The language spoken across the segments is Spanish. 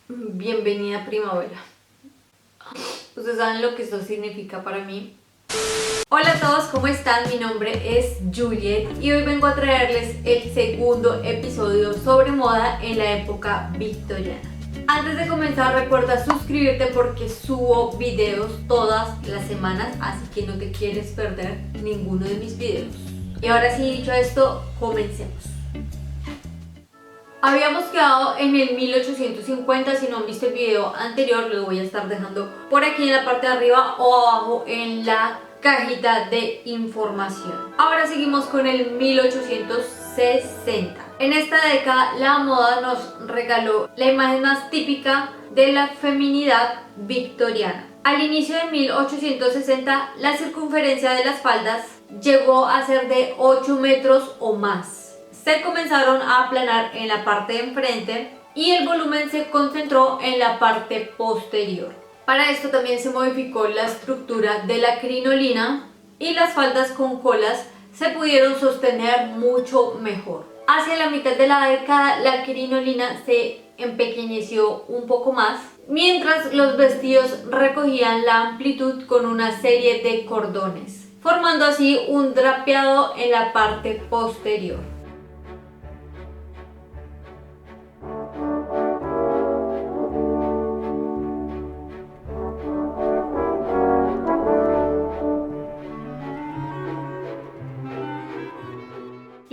Bienvenida primavera. Ustedes saben lo que esto significa para mí. Hola a todos, ¿cómo están? Mi nombre es Juliet y hoy vengo a traerles el segundo episodio sobre moda en la época victoriana. Antes de comenzar, recuerda suscribirte porque subo videos todas las semanas, así que no te quieres perder ninguno de mis videos. Y ahora sí, dicho esto, comencemos. Habíamos quedado en el 1850, si no han visto el video anterior, lo voy a estar dejando por aquí en la parte de arriba o abajo en la cajita de información. Ahora seguimos con el 1860. En esta década la moda nos regaló la imagen más típica de la feminidad victoriana. Al inicio de 1860 la circunferencia de las faldas llegó a ser de 8 metros o más. Se comenzaron a aplanar en la parte de enfrente y el volumen se concentró en la parte posterior. Para esto también se modificó la estructura de la crinolina y las faldas con colas se pudieron sostener mucho mejor. Hacia la mitad de la década la crinolina se empequeñeció un poco más, mientras los vestidos recogían la amplitud con una serie de cordones, formando así un drapeado en la parte posterior.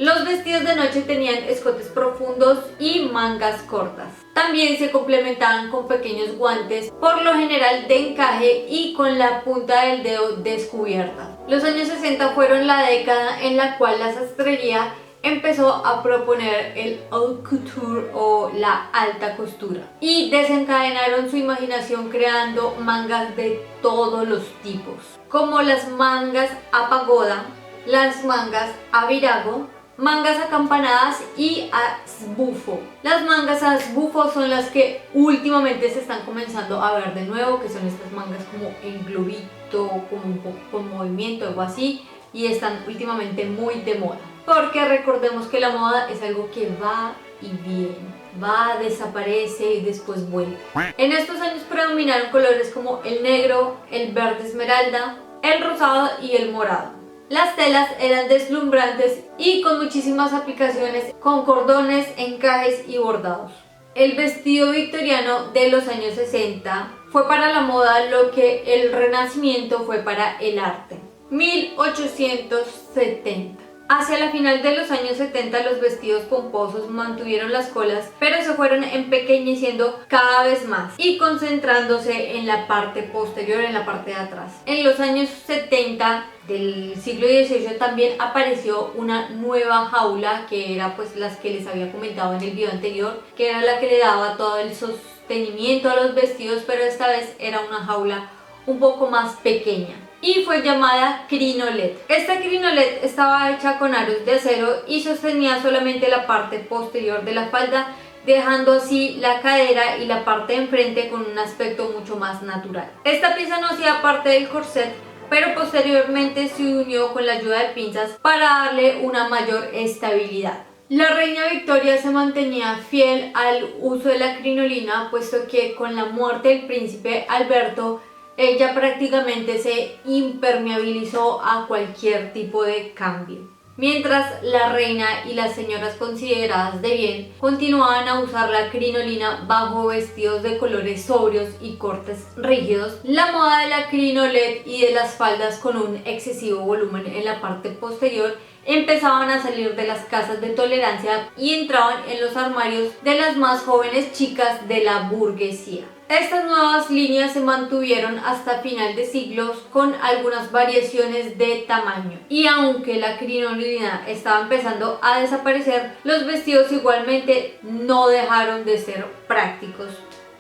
Los vestidos de noche tenían escotes profundos y mangas cortas. También se complementaban con pequeños guantes, por lo general de encaje y con la punta del dedo descubierta. Los años 60 fueron la década en la cual la sastrería empezó a proponer el haute couture o la alta costura y desencadenaron su imaginación creando mangas de todos los tipos, como las mangas a pagoda, las mangas a virago, mangas acampanadas y a sbufo. Las mangas a sbufo son las que últimamente se están comenzando a ver de nuevo, que son estas mangas como en globito, como un poco con movimiento, algo así, y están últimamente muy de moda. Porque recordemos que la moda es algo que va y viene, va, desaparece y después vuelve. En estos años predominaron colores como el negro, el verde esmeralda, el rosado y el morado. Las telas eran deslumbrantes y con muchísimas aplicaciones con cordones, encajes y bordados. El vestido victoriano de los años 60 fue para la moda lo que el Renacimiento fue para el arte. 1870. Hacia la final de los años 70 los vestidos pomposos mantuvieron las colas, pero se fueron empequeñeciendo cada vez más y concentrándose en la parte posterior, en la parte de atrás. En los años 70 del siglo XVIII también apareció una nueva jaula, que era pues las que les había comentado en el video anterior, que era la que le daba todo el sostenimiento a los vestidos, pero esta vez era una jaula un poco más pequeña y fue llamada crinolet. Esta crinolet estaba hecha con aros de acero y sostenía solamente la parte posterior de la falda, dejando así la cadera y la parte de enfrente con un aspecto mucho más natural. Esta pieza no hacía parte del corset, pero posteriormente se unió con la ayuda de pinzas para darle una mayor estabilidad. La reina Victoria se mantenía fiel al uso de la crinolina, puesto que con la muerte del príncipe Alberto ella prácticamente se impermeabilizó a cualquier tipo de cambio. Mientras la reina y las señoras consideradas de bien continuaban a usar la crinolina bajo vestidos de colores sobrios y cortes rígidos, la moda de la crinolet y de las faldas con un excesivo volumen en la parte posterior empezaban a salir de las casas de tolerancia y entraban en los armarios de las más jóvenes chicas de la burguesía. Estas nuevas líneas se mantuvieron hasta final de siglos con algunas variaciones de tamaño, y aunque la crinolina estaba empezando a desaparecer, los vestidos igualmente no dejaron de ser prácticos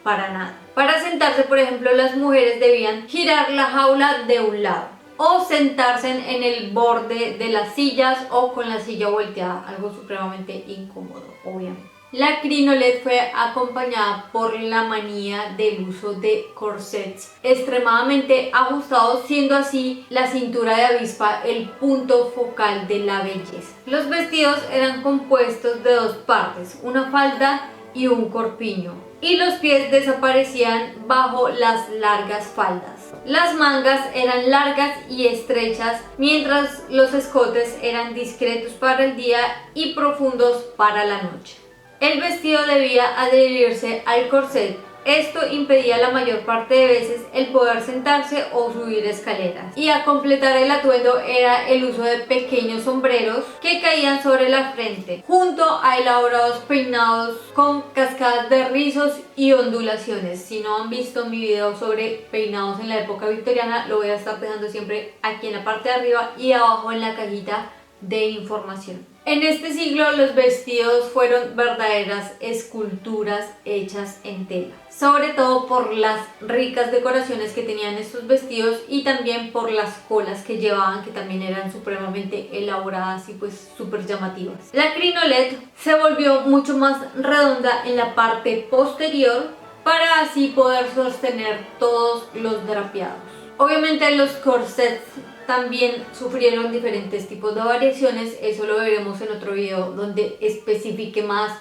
para nada. Para sentarse, por ejemplo, las mujeres debían girar la jaula de un lado o sentarse en el borde de las sillas o con la silla volteada, algo supremamente incómodo, obviamente. La crinolet fue acompañada por la manía del uso de corsets extremadamente ajustados, siendo así la cintura de avispa el punto focal de la belleza. Los vestidos eran compuestos de dos partes, una falda y un corpiño, y los pies desaparecían bajo las largas faldas. Las mangas eran largas y estrechas, mientras los escotes eran discretos para el día y profundos para la noche. El vestido debía adherirse al corset. Esto impedía la mayor parte de veces el poder sentarse o subir escaleras. Y a completar el atuendo era el uso de pequeños sombreros que caían sobre la frente, junto a elaborados peinados con cascadas de rizos y ondulaciones. Si no han visto mi video sobre peinados en la época victoriana, lo voy a estar dejando siempre aquí en la parte de arriba y abajo en la cajita de información. En este siglo los vestidos fueron verdaderas esculturas hechas en tela, sobre todo por las ricas decoraciones que tenían estos vestidos y también por las colas que llevaban, que también eran supremamente elaboradas y pues súper llamativas. La crinolet se volvió mucho más redonda en la parte posterior para así poder sostener todos los drapeados. Obviamente los corsets también sufrieron diferentes tipos de variaciones, eso lo veremos en otro video donde especifique más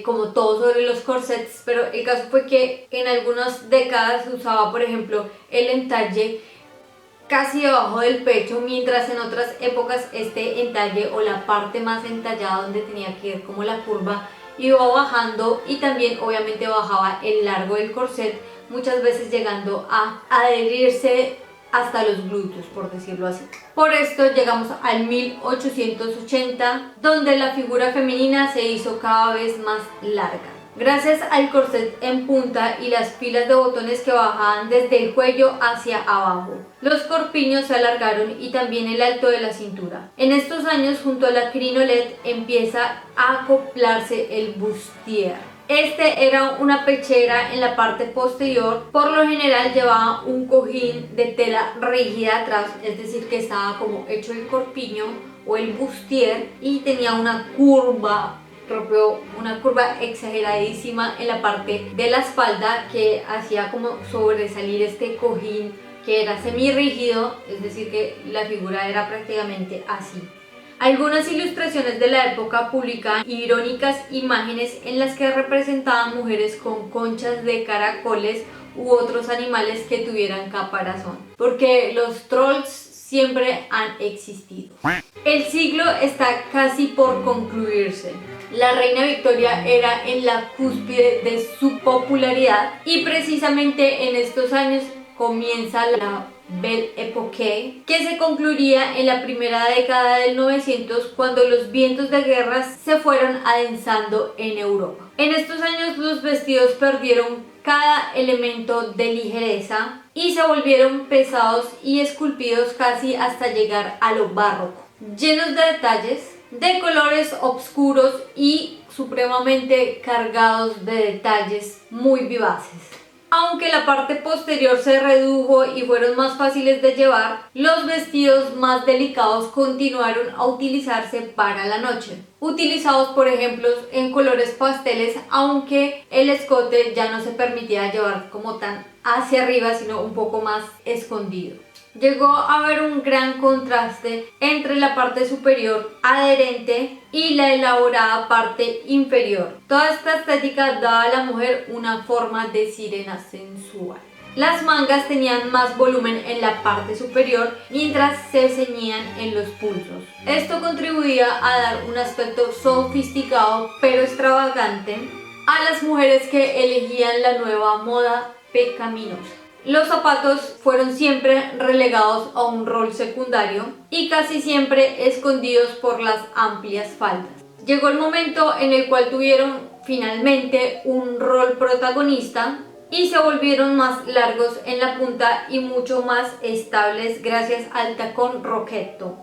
como todo sobre los corsets, pero el caso fue que en algunas décadas se usaba por ejemplo el entalle casi debajo del pecho, mientras en otras épocas este entalle o la parte más entallada donde tenía que ver como la curva iba bajando y también obviamente bajaba el largo del corset, muchas veces llegando a adherirse hasta los glúteos, por decirlo así. Por esto llegamos al 1880, donde la figura femenina se hizo cada vez más larga, gracias al corset en punta y las filas de botones que bajaban desde el cuello hacia abajo. Los corpiños se alargaron y también el alto de la cintura. En estos años, junto a la crinolet, empieza a acoplarse el bustier. Este era una pechera en la parte posterior, por lo general llevaba un cojín de tela rígida atrás, es decir que estaba como hecho el corpiño o el bustier y tenía una curva exageradísima en la parte de la espalda que hacía como sobresalir este cojín que era semirrígido, es decir que la figura era prácticamente así. Algunas ilustraciones de la época publicaban irónicas imágenes en las que representaban mujeres con conchas de caracoles u otros animales que tuvieran caparazón, porque los trolls siempre han existido. El siglo está casi por concluirse. La reina Victoria era en la cúspide de su popularidad y precisamente en estos años comienza la Belle Époque, que se concluiría en la primera década del 900 cuando los vientos de guerra se fueron adensando en Europa. En estos años los vestidos perdieron cada elemento de ligereza y se volvieron pesados y esculpidos casi hasta llegar a lo barroco, llenos de detalles, de colores oscuros y supremamente cargados de detalles muy vivaces. Aunque la parte posterior se redujo y fueron más fáciles de llevar, los vestidos más delicados continuaron a utilizarse para la noche, utilizados por ejemplo en colores pasteles, aunque el escote ya no se permitía llevar como tan hacia arriba, sino un poco más escondido. Llegó a haber un gran contraste entre la parte superior adherente y la elaborada parte inferior. Toda esta estética daba a la mujer una forma de sirena sensual. Las mangas tenían más volumen en la parte superior mientras se ceñían en los pulsos. Esto contribuía a dar un aspecto sofisticado pero extravagante a las mujeres que elegían la nueva moda pecaminosa. Los zapatos fueron siempre relegados a un rol secundario y casi siempre escondidos por las amplias faldas. Llegó el momento en el cual tuvieron finalmente un rol protagonista y se volvieron más largos en la punta y mucho más estables gracias al tacón roquetto.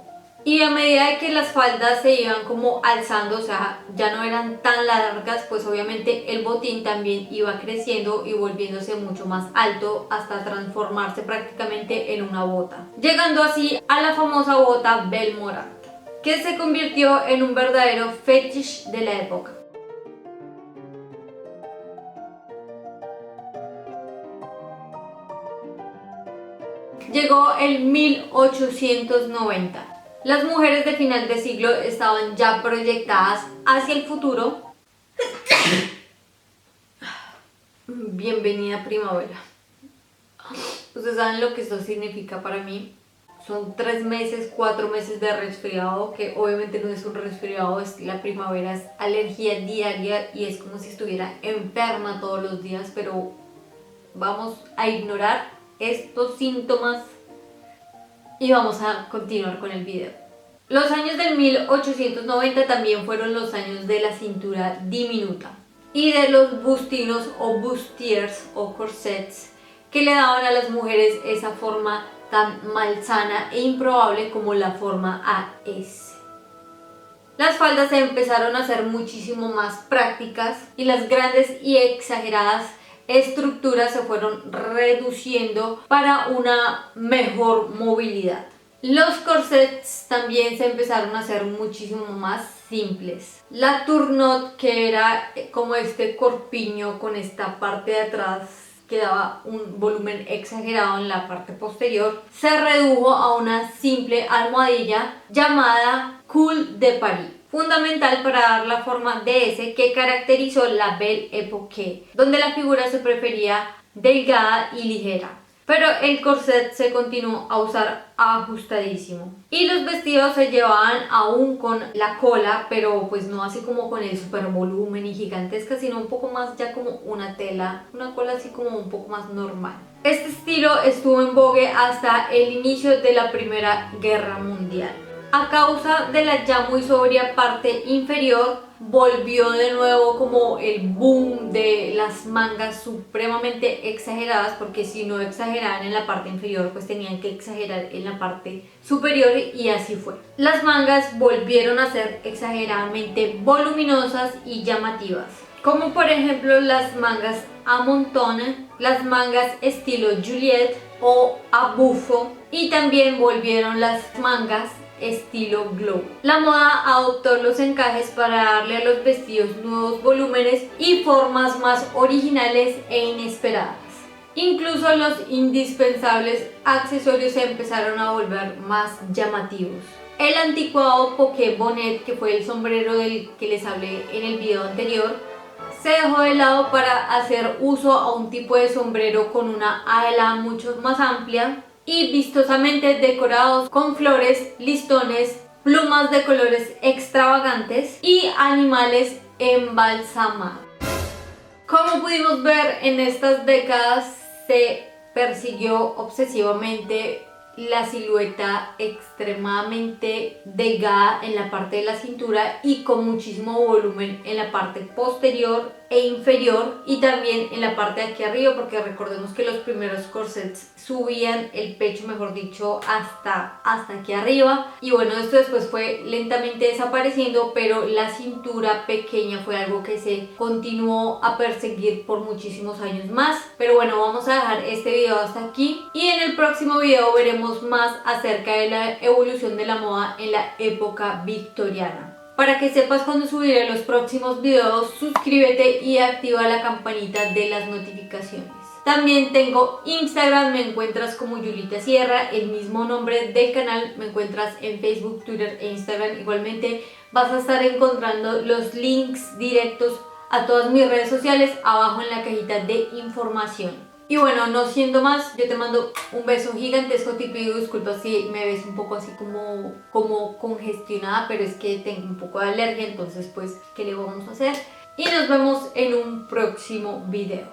Y a medida que las faldas se iban como alzando, o sea, ya no eran tan largas, pues obviamente el botín también iba creciendo y volviéndose mucho más alto hasta transformarse prácticamente en una bota, llegando así a la famosa bota Belmorant, que se convirtió en un verdadero fetiche de la época. Llegó el 1890. Las mujeres de final de siglo estaban ya proyectadas hacia el futuro bienvenida primavera. Ustedes saben lo que esto significa para mí. Son 3 meses, 4 meses de resfriado, que obviamente no es un resfriado, es la primavera, es alergia diaria y es como si estuviera enferma todos los días, pero vamos a ignorar estos síntomas y vamos a continuar con el video. Los años del 1890 también fueron los años de la cintura diminuta y de los bustinos o bustiers o corsets que le daban a las mujeres esa forma tan malsana e improbable como la forma AS. Las faldas se empezaron a hacer muchísimo más prácticas y las grandes y exageradas estructuras se fueron reduciendo para una mejor movilidad. Los corsets también se empezaron a hacer muchísimo más simples. La tournette, que era como este corpiño con esta parte de atrás que daba un volumen exagerado en la parte posterior, se redujo a una simple almohadilla llamada cul de Paris, fundamental para dar la forma de S que caracterizó la Belle Époque, donde la figura se prefería delgada y ligera. Pero el corset se continuó a usar ajustadísimo y los vestidos se llevaban aún con la cola, pero pues no así como con el super volumen y gigantesca, sino un poco más ya como una tela, una cola así como un poco más normal. Este estilo estuvo en vogue hasta el inicio de la Primera Guerra Mundial. A causa de la ya muy sobria parte inferior, volvió de nuevo como el boom de las mangas supremamente exageradas, porque si no exageraban en la parte inferior, pues tenían que exagerar en la parte superior, y así fue. Las mangas volvieron a ser exageradamente voluminosas y llamativas, como por ejemplo las mangas a montón, las mangas estilo Juliette o a buffo, y también volvieron las mangas estilo glow. La moda adoptó los encajes para darle a los vestidos nuevos volúmenes y formas más originales e inesperadas. Incluso los indispensables accesorios se empezaron a volver más llamativos. El anticuado poké bonnet, que fue el sombrero del que les hablé en el video anterior, se dejó de lado para hacer uso a un tipo de sombrero con una ala mucho más amplia y vistosamente decorados con flores, listones, plumas de colores extravagantes y animales embalsamados. Como pudimos ver, en estas décadas se persiguió obsesivamente la silueta extremadamente delgada en la parte de la cintura y con muchísimo volumen en la parte posterior e inferior, y también en la parte de aquí arriba, porque recordemos que los primeros corsets subían el pecho, mejor dicho, hasta aquí arriba, y bueno, esto después fue lentamente desapareciendo, pero la cintura pequeña fue algo que se continuó a perseguir por muchísimos años más. Pero bueno, vamos a dejar este video hasta aquí y en el próximo video veremos más acerca de la evolución de la moda en la época victoriana. Para que sepas cuando subiré los próximos videos, suscríbete y activa la campanita de las notificaciones. También tengo Instagram, me encuentras como Yulita Sierra, el mismo nombre del canal, me encuentras en Facebook, Twitter e Instagram. Igualmente vas a estar encontrando los links directos a todas mis redes sociales abajo en la cajita de información. Y bueno, no siendo más, yo te mando un beso gigantesco, te pido disculpas si me ves un poco así como congestionada, pero es que tengo un poco de alergia, entonces pues, ¿qué le vamos a hacer? Y nos vemos en un próximo video.